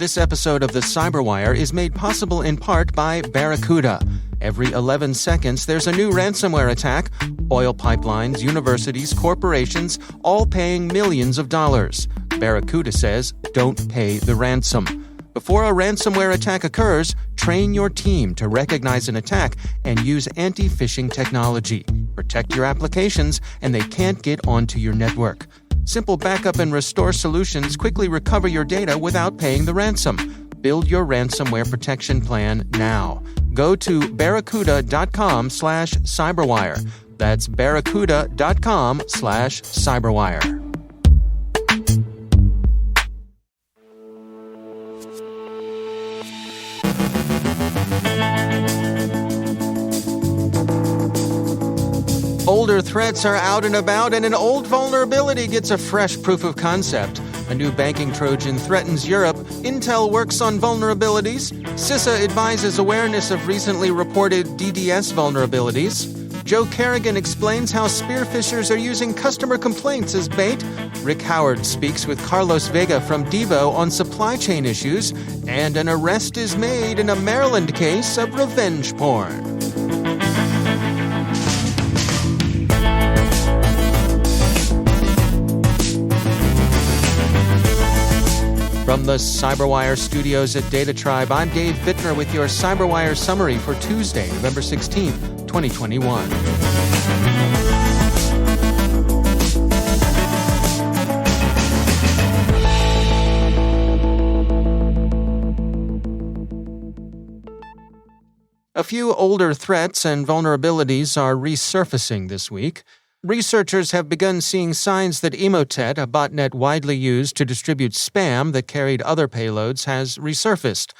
This episode of the CyberWire is made possible in part by Barracuda. Every 11 seconds, there's a new ransomware attack. Oil pipelines, universities, corporations, all paying millions of dollars. Barracuda says, don't pay the ransom. Before a ransomware attack occurs, train your team to recognize an attack and use anti-phishing technology. Protect your applications, and they can't get onto your network. Simple backup and restore solutions quickly recover your data without paying the ransom. Build your ransomware protection plan now. Go to barracuda.com/cyberwire. That's barracuda.com/cyberwire. Older threats are out and about, and an old vulnerability gets a fresh proof of concept. A new banking Trojan threatens Europe. Intel works on vulnerabilities. CISA advises awareness of recently reported DDS vulnerabilities. Joe Carrigan explains how spearphishers are using customer complaints as bait. Rick Howard speaks with Carlos Vega from Devo on supply chain issues. And an arrest is made in a Maryland case of revenge porn. From the CyberWire studios at Data Tribe, I'm Dave Bittner with your CyberWire summary for Tuesday, November 16th, 2021. A few older threats and vulnerabilities are resurfacing this week. Researchers have begun seeing signs that Emotet, a botnet widely used to distribute spam that carried other payloads, has resurfaced.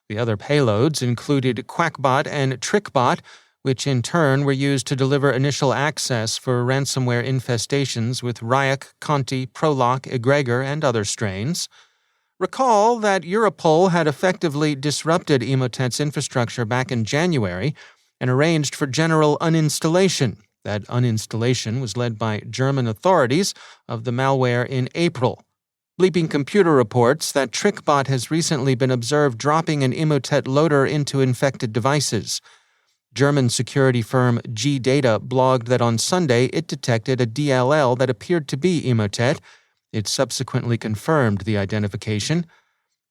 The other payloads included Quackbot and TrickBot, which in turn were used to deliver initial access for ransomware infestations with Ryuk, Conti, Prolock, Egregor, and other strains. Recall that Europol had effectively disrupted Emotet's infrastructure back in January and arranged for general uninstallation. That uninstallation was led by German authorities of the malware in April. Bleeping Computer reports that TrickBot has recently been observed dropping an Emotet loader into infected devices. German security firm G-Data blogged that on Sunday it detected a DLL that appeared to be Emotet. It subsequently confirmed the identification.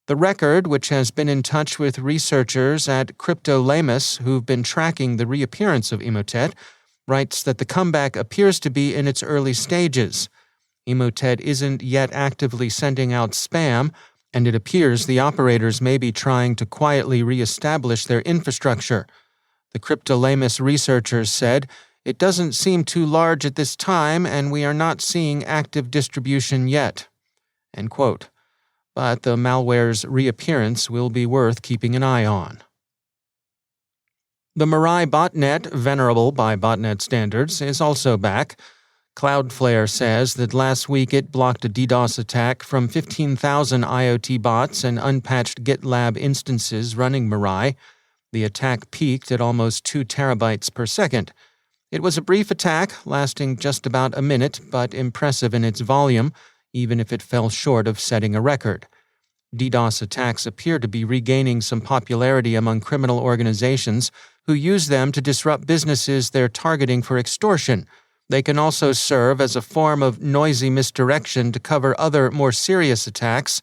The Record, which has been in touch with researchers at Cryptolamus who've been tracking the reappearance of Emotet, writes that the comeback appears to be in its early stages. Emotet isn't yet actively sending out spam, and it appears the operators may be trying to quietly reestablish their infrastructure. The Cryptolamus researchers said, "It doesn't seem too large at this time, and we are not seeing active distribution yet." End quote. But the malware's reappearance will be worth keeping an eye on. The Mirai botnet, venerable by botnet standards, is also back. Cloudflare says that last week it blocked a DDoS attack from 15,000 IoT bots and unpatched GitLab instances running Mirai. The attack peaked at almost 2 terabytes per second. It was a brief attack, lasting just about a minute, but impressive in its volume, even if it fell short of setting a record. DDoS attacks appear to be regaining some popularity among criminal organizations who use them to disrupt businesses they're targeting for extortion. They can also serve as a form of noisy misdirection to cover other, more serious attacks,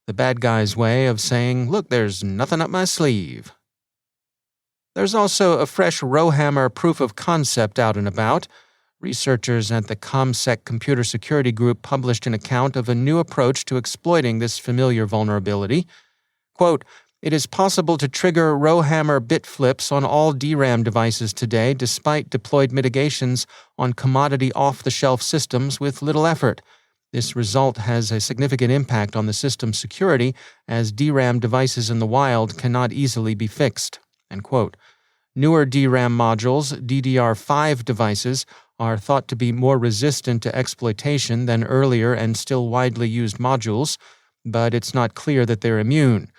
the bad guy's way of saying, "Look, there's nothing up my sleeve." There's also a fresh Rowhammer proof of concept out and about. Researchers at the ComSec Computer Security Group published an account of a new approach to exploiting this familiar vulnerability. Quote, "It is possible to trigger Rowhammer bit flips on all DRAM devices today despite deployed mitigations on commodity off-the-shelf systems with little effort. This result has a significant impact on the system's security as DRAM devices in the wild cannot easily be fixed." End quote. Newer DRAM modules, DDR5 devices, are thought to be more resistant to exploitation than earlier and still widely used modules, but it's not clear that they're immune.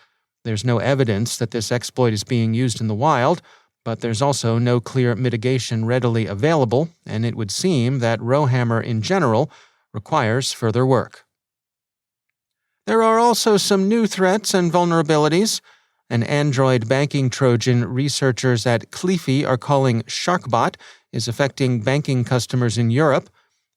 There's no evidence that this exploit is being used in the wild, but there's also no clear mitigation readily available, and it would seem that Rowhammer in general requires further work. There are also some new threats and vulnerabilities. An Android banking Trojan researchers at Cleafy are calling SharkBot is affecting banking customers in Europe.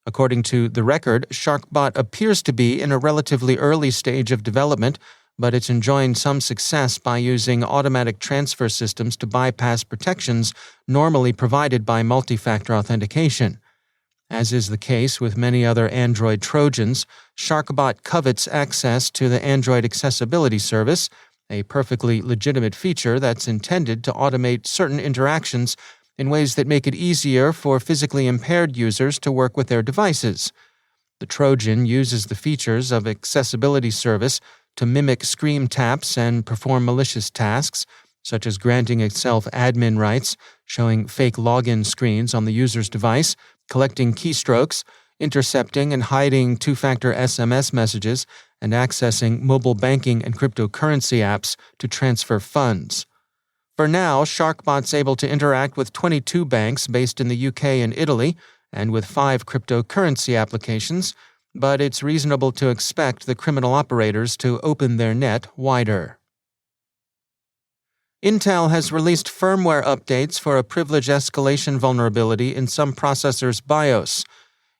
According to The Record, SharkBot appears to be in a relatively early stage of development, but it's enjoying some success by using automatic transfer systems to bypass protections normally provided by multi-factor authentication. As is the case with many other Android Trojans, SharkBot covets access to the Android Accessibility Service, a perfectly legitimate feature that's intended to automate certain interactions in ways that make it easier for physically impaired users to work with their devices. The Trojan uses the features of Accessibility Service to mimic screen taps and perform malicious tasks, such as granting itself admin rights, showing fake login screens on the user's device, collecting keystrokes, intercepting and hiding two-factor SMS messages, and accessing mobile banking and cryptocurrency apps to transfer funds. For now, SharkBot's able to interact with 22 banks based in the UK and Italy, and with 5 cryptocurrency applications, but it's reasonable to expect the criminal operators to open their net wider. Intel has released firmware updates for a privilege escalation vulnerability in some processors' BIOS.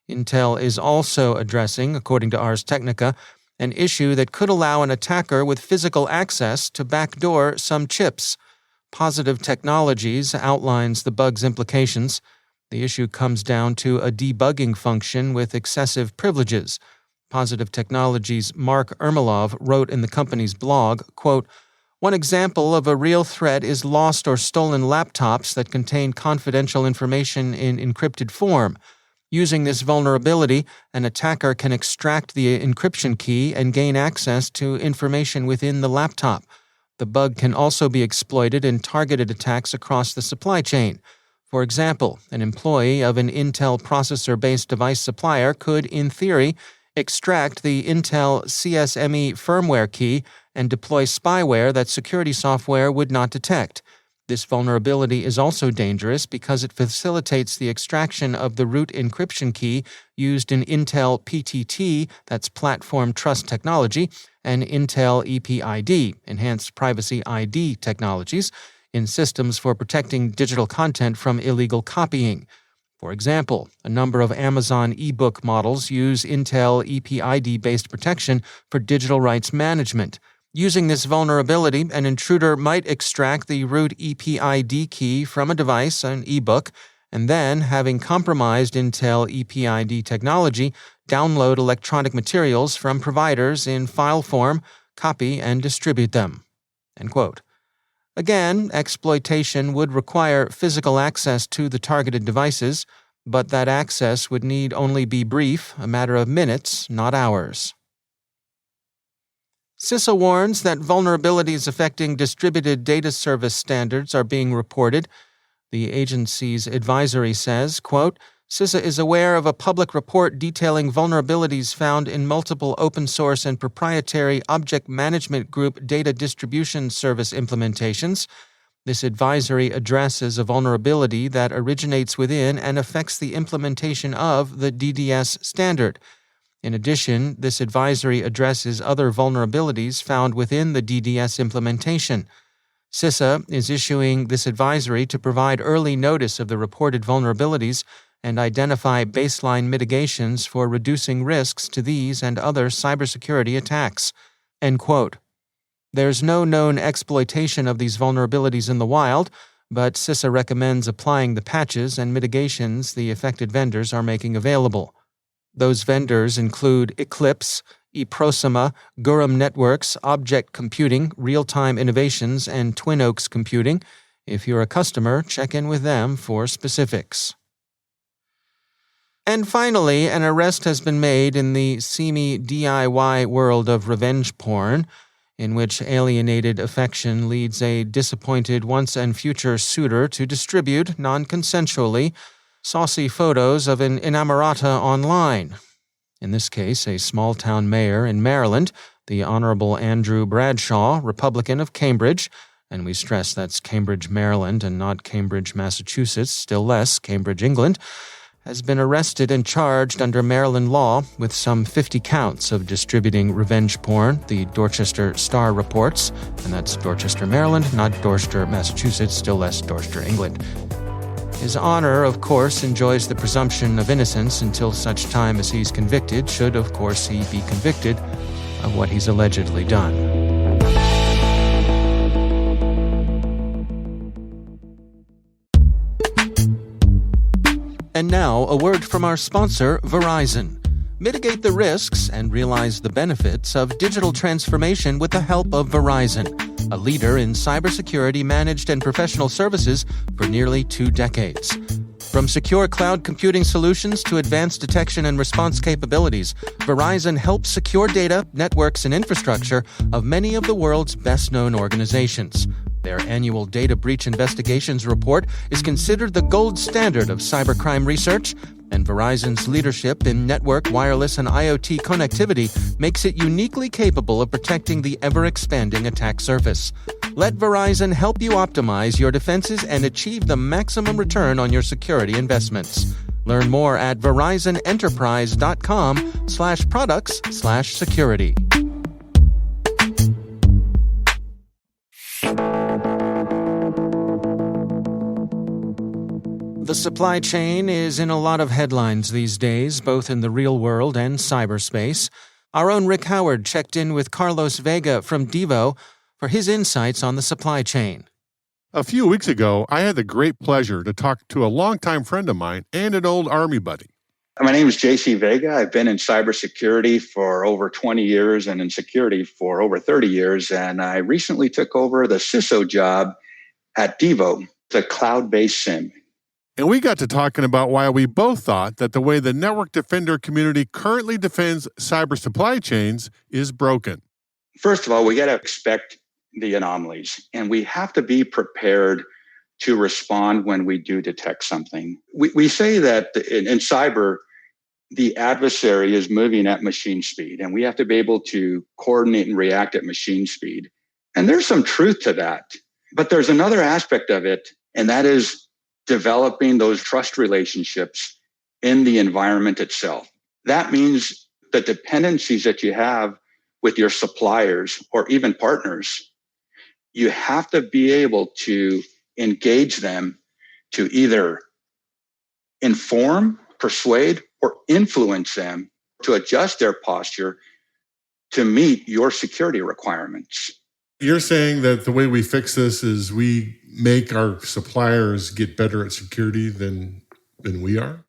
Intel is also addressing, according to Ars Technica, an issue that could allow an attacker with physical access to backdoor some chips. Positive Technologies outlines the bug's implications. The issue comes down to a debugging function with excessive privileges. Positive Technologies' Mark Ermolov wrote in the company's blog, quote, "One example of a real threat is lost or stolen laptops that contain confidential information in encrypted form. Using this vulnerability, an attacker can extract the encryption key and gain access to information within the laptop. The bug can also be exploited in targeted attacks across the supply chain. For example, an employee of an Intel processor-based device supplier could, in theory, extract the Intel CSME firmware key and deploy spyware that security software would not detect. This vulnerability is also dangerous because it facilitates the extraction of the root encryption key used in Intel PTT, that's Platform Trust Technology, and Intel EPID, Enhanced Privacy ID technologies, in systems for protecting digital content from illegal copying. For example, a number of Amazon ebook models use Intel EPID-based protection for digital rights management. Using this vulnerability, an intruder might extract the root EPID key from a device, an ebook, and then, having compromised Intel EPID technology, download electronic materials from providers in file form, copy, and distribute them." End quote. Again, exploitation would require physical access to the targeted devices, but that access would need only be brief, a matter of minutes, not hours. CISA warns that vulnerabilities affecting distributed data service standards are being reported. The agency's advisory says, quote, "CISA is aware of a public report detailing vulnerabilities found in multiple open-source and proprietary Object Management Group data distribution service implementations. This advisory addresses a vulnerability that originates within and affects the implementation of the DDS standard. In addition, this advisory addresses other vulnerabilities found within the DDS implementation. CISA is issuing this advisory to provide early notice of the reported vulnerabilities and identify baseline mitigations for reducing risks to these and other cybersecurity attacks." End quote. There's no known exploitation of these vulnerabilities in the wild, but CISA recommends applying the patches and mitigations the affected vendors are making available. Those vendors include Eclipse, eProsima, Gurum Networks, Object Computing, Real-Time Innovations, and Twin Oaks Computing. If you're a customer, check in with them for specifics. And finally, an arrest has been made in the seamy DIY world of revenge porn, in which alienated affection leads a disappointed once-and-future suitor to distribute, non-consensually, saucy photos of an inamorata online. In this case, a small-town mayor in Maryland, the Honorable Andrew Bradshaw, Republican of Cambridge, and we stress that's Cambridge, Maryland, and not Cambridge, Massachusetts, still less Cambridge, England, has been arrested and charged under Maryland law with some 50 counts of distributing revenge porn, the Dorchester Star reports, and that's Dorchester, Maryland, not Dorchester, Massachusetts, still less Dorchester, England. His honor, of course, enjoys the presumption of innocence until such time as he's convicted, should, of course, he be convicted of what he's allegedly done. And now, a word from our sponsor, Verizon. Mitigate the risks and realize the benefits of digital transformation with the help of Verizon, a leader in cybersecurity managed and professional services for nearly 2 decades. From secure cloud computing solutions to advanced detection and response capabilities, Verizon helps secure data, networks, and infrastructure of many of the world's best-known organizations. Their annual data breach investigations report is considered the gold standard of cybercrime research, and Verizon's leadership in network, wireless, and IoT connectivity makes it uniquely capable of protecting the ever-expanding attack surface. Let Verizon help you optimize your defenses and achieve the maximum return on your security investments. Learn more at VerizonEnterprise.com/products/security. The supply chain is in a lot of headlines these days, both in the real world and cyberspace. Our own Rick Howard checked in with Carlos Vega from Devo for his insights on the supply chain. A few weeks ago, I had the great pleasure to talk to a longtime friend of mine and an old Army buddy. My name is JC Vega. I've been in cybersecurity for over 20 years and in security for over 30 years. And I recently took over the CISO job at Devo, the cloud-based SIM. And we got to talking about why we both thought that the way the network defender community currently defends cyber supply chains is broken. First of all, we got to expect the anomalies, and we have to be prepared to respond when we do detect something. We say that in cyber, the adversary is moving at machine speed, and we have to be able to coordinate and react at machine speed. And there's some truth to that. But there's another aspect of it, and that is developing those trust relationships in the environment itself. That means the dependencies that you have with your suppliers or even partners, you have to be able to engage them to either inform, persuade, or influence them to adjust their posture to meet your security requirements. You're saying that the way we fix this is we make our suppliers get better at security than we are?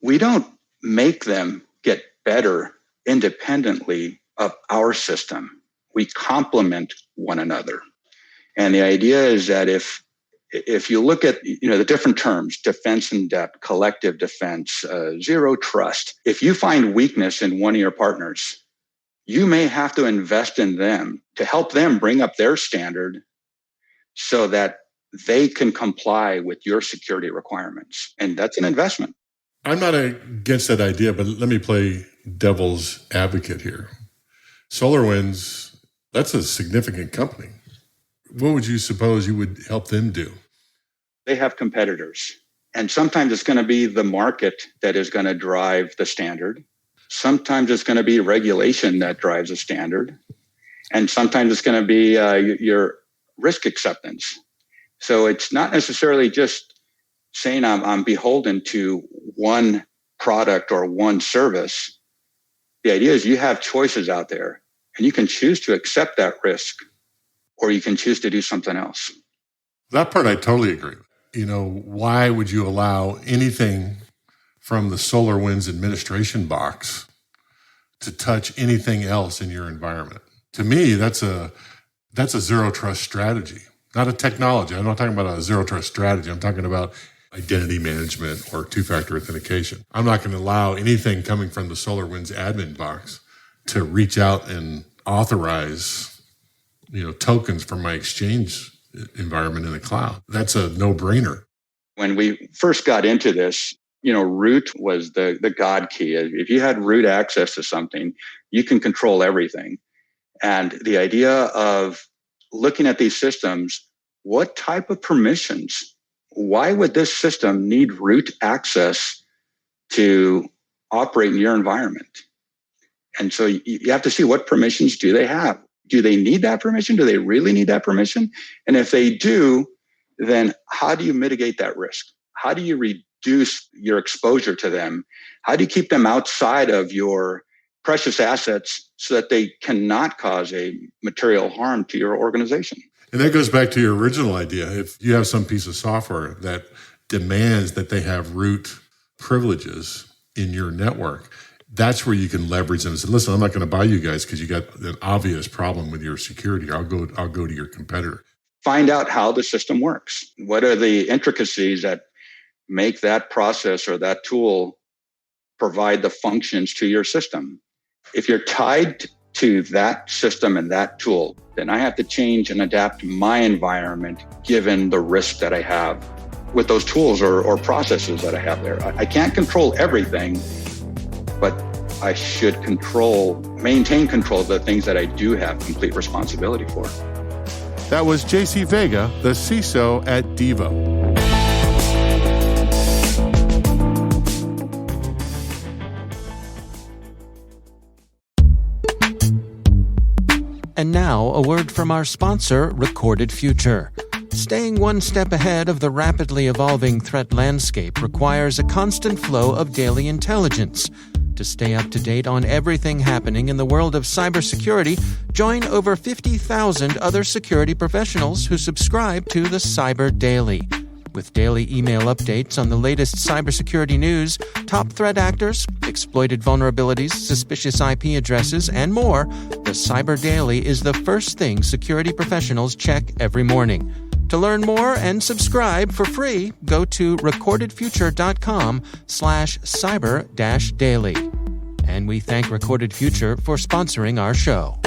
We don't make them get better independently of our system. We complement one another. And the idea is that if you look at the different terms, defense in depth, collective defense, zero trust, if you find weakness in one of your partners, you may have to invest in them to help them bring up their standard so that they can comply with your security requirements. And that's an investment. I'm not against that idea, but let me play devil's advocate here. SolarWinds, that's a significant company. What would you suppose you would help them do? They have competitors. And sometimes it's going to be the market that is going to drive the standard. Sometimes it's going to be regulation that drives a standard. And sometimes it's going to be your risk acceptance. So it's not necessarily just saying I'm beholden to one product or one service. The idea is you have choices out there and you can choose to accept that risk or you can choose to do something else. That part I totally agree with. Why would you allow anything from the SolarWinds administration box to touch anything else in your environment? To me, that's a zero trust strategy, not a technology. I'm not talking about a zero trust strategy. I'm talking about identity management or two-factor authentication. I'm not going to allow anything coming from the SolarWinds admin box to reach out and authorize, tokens from my exchange environment in the cloud. That's a no-brainer. When we first got into this, root was the God key. If you had root access to something, you can control everything. And the idea of looking at these systems, what type of permissions? Why would this system need root access to operate in your environment. And so you have to see what permissions do they have. Do they need that permission? Do they really need that permission? And if they do, then how do you mitigate that risk? How do you reduce your exposure to them? How do you keep them outside of your precious assets so that they cannot cause a material harm to your organization? And that goes back to your original idea. If you have some piece of software that demands that they have root privileges in your network, that's where you can leverage them and say, listen, I'm not going to buy you guys because you got an obvious problem with your security. I'll go to your competitor. Find out how the system works. What are the intricacies that make that process or that tool provide the functions to your system? If you're tied to that system and that tool, then I have to change and adapt my environment given the risk that I have with those tools or processes that I have there. I can't control everything, but I should maintain control of the things that I do have complete responsibility for. That was JC Vega, the CISO at Devo. And now, a word from our sponsor, Recorded Future. Staying one step ahead of the rapidly evolving threat landscape requires a constant flow of daily intelligence. To stay up to date on everything happening in the world of cybersecurity, join over 50,000 other security professionals who subscribe to the Cyber Daily. With daily email updates on the latest cybersecurity news, top threat actors, exploited vulnerabilities, suspicious IP addresses, and more, the Cyber Daily is the first thing security professionals check every morning. To learn more and subscribe for free, go to recordedfuture.com/cyber-daily. And we thank Recorded Future for sponsoring our show.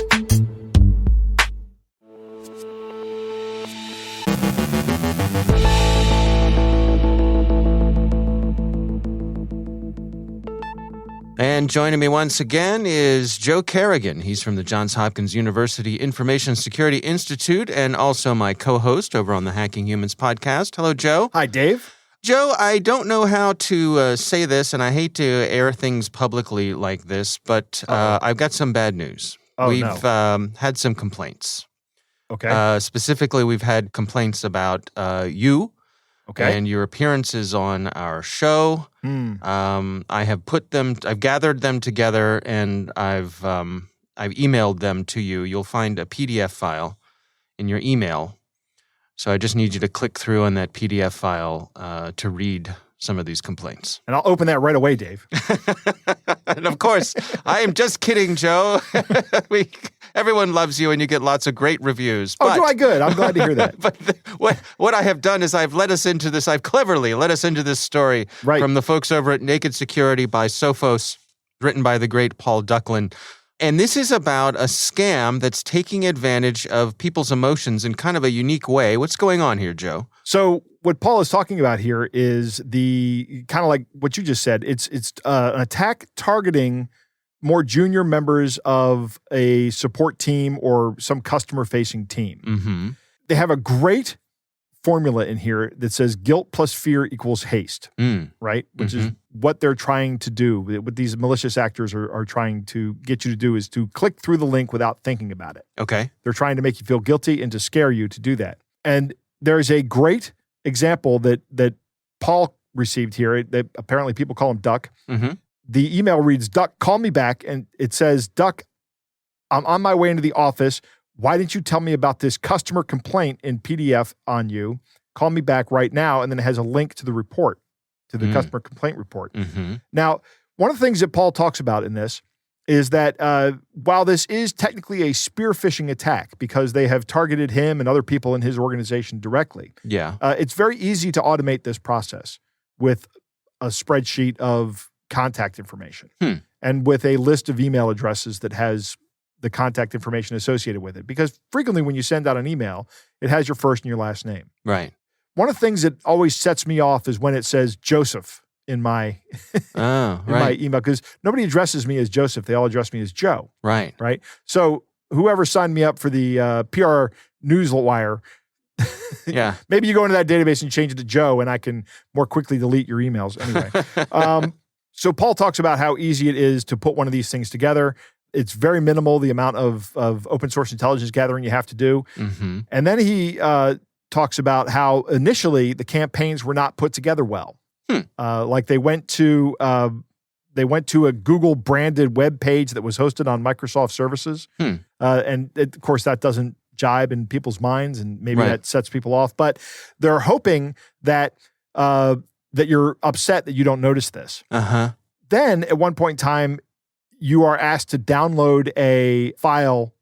And joining me once again is Joe Carrigan. He's from the Johns Hopkins University Information Security Institute and also my co-host over on the Hacking Humans podcast. Hello, Joe. Hi, Dave. Joe, I don't know how to say this, and I hate to air things publicly like this, but I've got some bad news. We've had some complaints. Okay. Specifically, we've had complaints about you. Okay. And your appearances on our show. I've gathered them together, and I've emailed them to you. You'll find a PDF file in your email. So I just need you to click through on that PDF file to read some of these complaints. And I'll open that right away, Dave. And of course, I am just kidding, Joe. Everyone loves you, and you get lots of great reviews. Oh, do I? Good. I'm glad to hear that. But what I have done is I've cleverly led us into this story from the folks over at Naked Security by Sophos, written by the great Paul Ducklin. And this is about a scam that's taking advantage of people's emotions in kind of a unique way. What's going on here, Joe? So what Paul is talking about here is the kind of like what you just said. It's an attack targeting more junior members of a support team or some customer-facing team. Mm-hmm. They have a great formula in here that says guilt plus fear equals haste, right? Which is what they're trying to do. What these malicious actors are trying to get you to do is to click through the link without thinking about it. Okay. They're trying to make you feel guilty and to scare you to do that. And there's a great example that Paul received here. That apparently people call him Duck. Mm-hmm. The email reads, Duck, call me back. And it says, Duck, I'm on my way into the office. Why didn't you tell me about this customer complaint in PDF on you? Call me back right now. And then it has a link to the report, to the customer complaint report. Mm-hmm. Now, one of the things that Paul talks about in this is that while this is technically a spear phishing attack because they have targeted him and other people in his organization directly, it's very easy to automate this process with a spreadsheet of contact information and with a list of email addresses that has the contact information associated with it. Because frequently when you send out an email, it has your first and your last name. Right. One of the things that always sets me off is when it says Joseph in my my email, because nobody addresses me as Joseph. They all address me as Joe. Right. Right. So whoever signed me up for the PR newswire, maybe you go into that database and change it to Joe, and I can more quickly delete your emails anyway. So Paul talks about how easy it is to put one of these things together. It's very minimal, the amount of open source intelligence gathering you have to do. Mm-hmm. And then he talks about how initially the campaigns were not put together well. Like they went to a Google branded web page that was hosted on Microsoft services. And of course that doesn't jibe in people's minds, and maybe that sets people off. But they're hoping that that you're upset that you don't notice this. Then at one point in time, you are asked to download a file,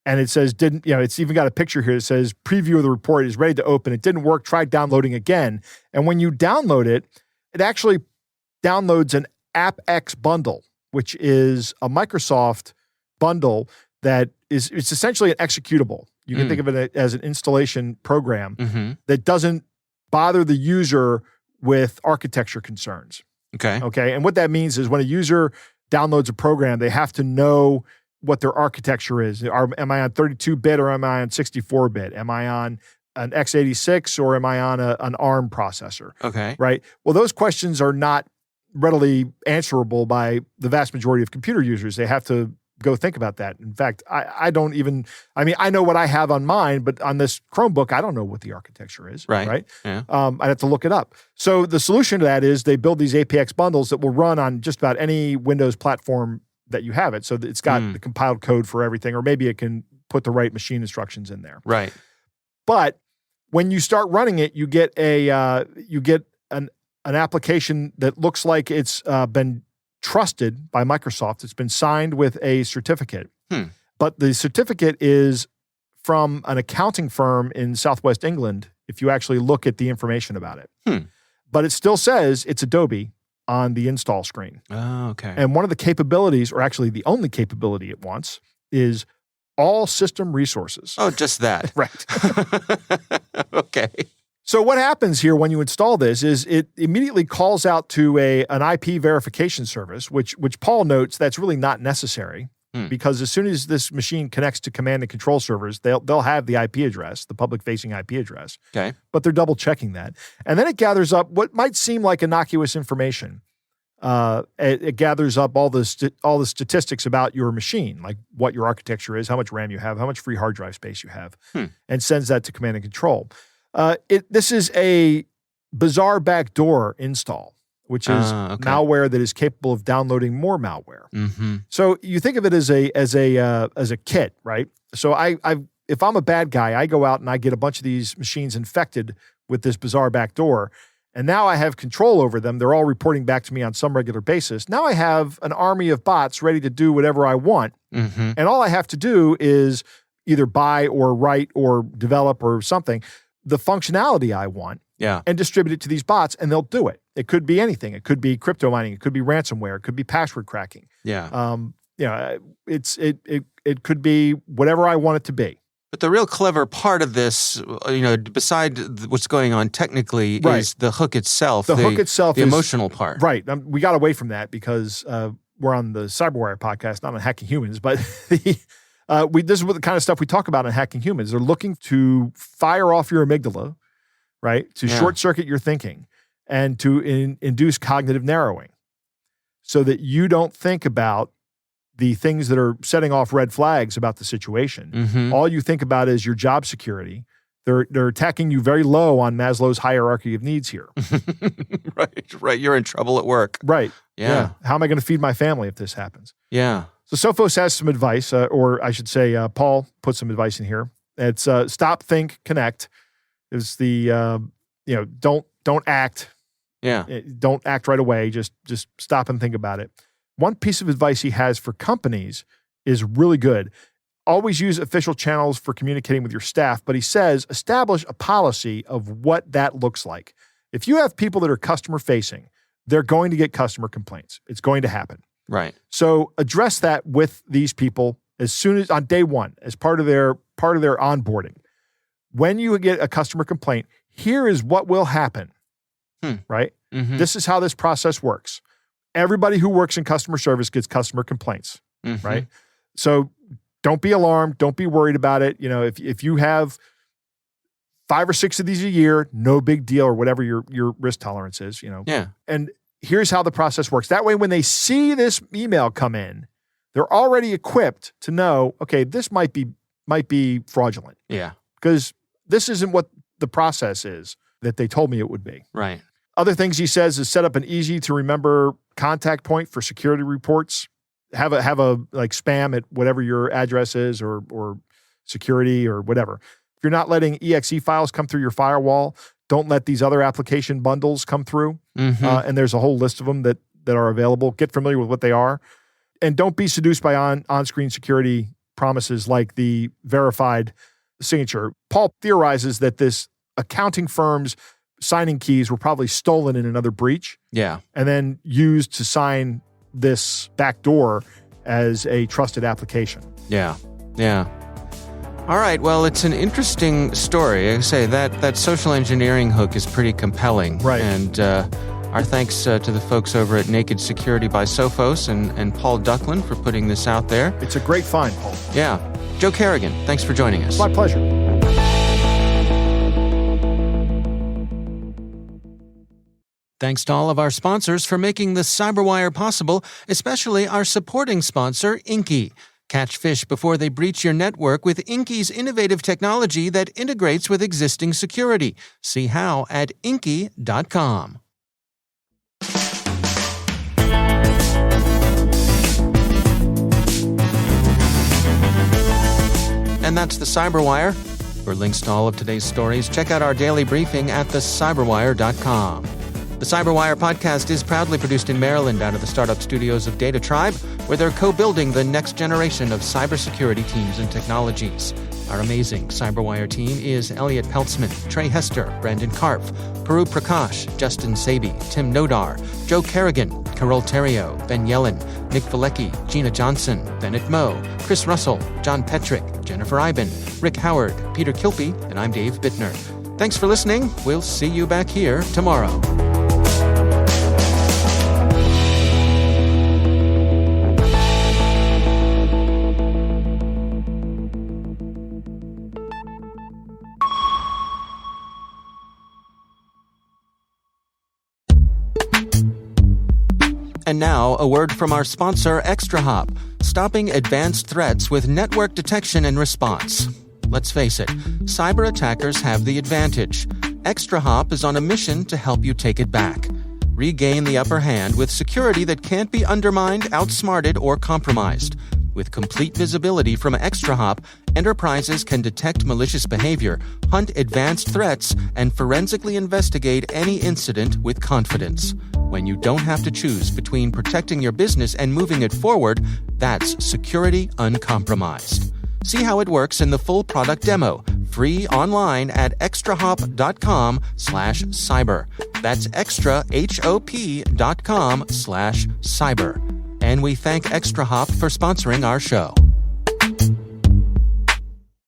and it says it's even got a picture here that says preview of the report is ready to open. It didn't work. Try downloading again. And when you download it, it actually downloads an epaks bundle, which is a Microsoft bundle that it's essentially an executable. You can think of it as an installation program that doesn't bother the user with architecture concerns. Okay. And what that means is when a user downloads a program, they have to know what their architecture is. Am I on 32-bit or am I on 64-bit? Am I on an x86 or am I on an ARM processor? Okay. Right? Well, those questions are not readily answerable by the vast majority of computer users. They have to go think about that. In fact, I know what I have on mine, but on this Chromebook, I don't know what the architecture is. Right? Yeah. I'd have to look it up. So the solution to that is they build these APX bundles that will run on just about any Windows platform that you have it. So it's got the compiled code for everything, or maybe it can put the right machine instructions in there. Right. But when you start running it, you get an application that looks like it's been trusted by Microsoft. It's been signed with a certificate, but the certificate is from an accounting firm in Southwest England, if you actually look at the information about it. But it still says it's Adobe on the install screen. Oh, okay. And one of the capabilities, or actually the only capability it wants, is all system resources. Oh, just that. Right. Okay. So what happens here when you install this is it immediately calls out to an IP verification service, which Paul notes that's really not necessary, because as soon as this machine connects to command and control servers, they'll have the IP address, the public-facing IP address. Okay. But they're double-checking that. And then it gathers up what might seem like innocuous information. It gathers up all the statistics about your machine, like what your architecture is, how much RAM you have, how much free hard drive space you have, and sends that to command and control. This is a bizarre backdoor install, which is malware that is capable of downloading more malware. So you think of it as a kit, right? So if I'm a bad guy, I go out and I get a bunch of these machines infected with this bizarre backdoor, and now I have control over them. They're all reporting back to me on some regular basis. Now I have an army of bots ready to do whatever I want, and all I have to do is either buy or write or develop or something the functionality I want, and distribute it to these bots, and they'll do it. It could be anything. It could be crypto mining. It could be ransomware. It could be password cracking. It could be whatever I want it to be. But the real clever part of this, beside what's going on technically, is the hook itself. The hook itself the is emotional part. Right. We got away from that because we're on the CyberWire podcast, not on Hacking Humans, but this is what the kind of stuff we talk about on Hacking Humans. They're looking to fire off your amygdala, right? To short circuit your thinking and to induce cognitive narrowing so that you don't think about the things that are setting off red flags about the situation. All you think about is your job security. They're attacking you very low on Maslow's hierarchy of needs here. Right. You're in trouble at work. Right. Yeah. How am I going to feed my family if this happens? Yeah. So Sophos has some advice, or I should say Paul put some advice in here. It's stop, think, connect. It's the, don't act. Yeah. Don't act right away. Just stop and think about it. One piece of advice he has for companies is really good. Always use official channels for communicating with your staff, but he says establish a policy of what that looks like. If you have people that are customer facing, they're going to get customer complaints. It's going to happen. Right. So address that with these people as soon as on day one, as part of their onboarding. When you get a customer complaint, here is what will happen. Right? This is how this process works. Everybody who works in customer service gets customer complaints. Right? So don't be alarmed. Don't be worried about it. If you have 5 or 6 of these a year, no big deal, or whatever your risk tolerance is. Yeah. And here's how the process works. That way, when they see this email come in, they're already equipped to know, okay, this might be fraudulent. Yeah. Because this isn't what the process is that they told me it would be. Right. Other things he says is set up an easy to remember contact point for security reports. Have a like spam at whatever your address is or security or whatever. If you're not letting exe files come through your firewall, don't let these other application bundles come through. Mm-hmm. And there's a whole list of them that are available. Get familiar with what they are. And don't be seduced by on-screen security promises like the verified signature. Paul theorizes that this accounting firm's signing keys were probably stolen in another breach. Yeah. And then used to sign this backdoor as a trusted application. Yeah. Yeah. All right. Well, it's an interesting story. I say that social engineering hook is pretty compelling. Right. And our thanks to the folks over at Naked Security by Sophos and Paul Ducklin for putting this out there. It's a great find, Paul. Yeah. Joe Carrigan, thanks for joining us. My pleasure. Thanks to all of our sponsors for making the CyberWire possible, especially our supporting sponsor, Inky. Catch fish before they breach your network with Inky's innovative technology that integrates with existing security. See how at inky.com. And that's the CyberWire. For links to all of today's stories, check out our daily briefing at thecyberwire.com. The CyberWire podcast is proudly produced in Maryland out of the startup studios of Data Tribe, where they're co-building the next generation of cybersecurity teams and technologies. Our amazing CyberWire team is Elliot Peltzman, Trey Hester, Brandon Karpf, Puru Prakash, Justin Sabi, Tim Nodar, Joe Carrigan, Carol Terrio, Ben Yellen, Nick Valecki, Gina Johnson, Bennett Moe, Chris Russell, John Petrick, Jennifer Iben, Rick Howard, Peter Kilpie, and I'm Dave Bittner. Thanks for listening. We'll see you back here tomorrow. And now, a word from our sponsor, ExtraHop, stopping advanced threats with network detection and response. Let's face it, cyber attackers have the advantage. ExtraHop is on a mission to help you take it back. Regain the upper hand with security that can't be undermined, outsmarted, or compromised. With complete visibility from ExtraHop, enterprises can detect malicious behavior, hunt advanced threats, and forensically investigate any incident with confidence. When you don't have to choose between protecting your business and moving it forward, that's security uncompromised. See how it works in the full product demo, free online at extrahop.com/cyber. That's extrahop.com/cyber. And we thank ExtraHop for sponsoring our show.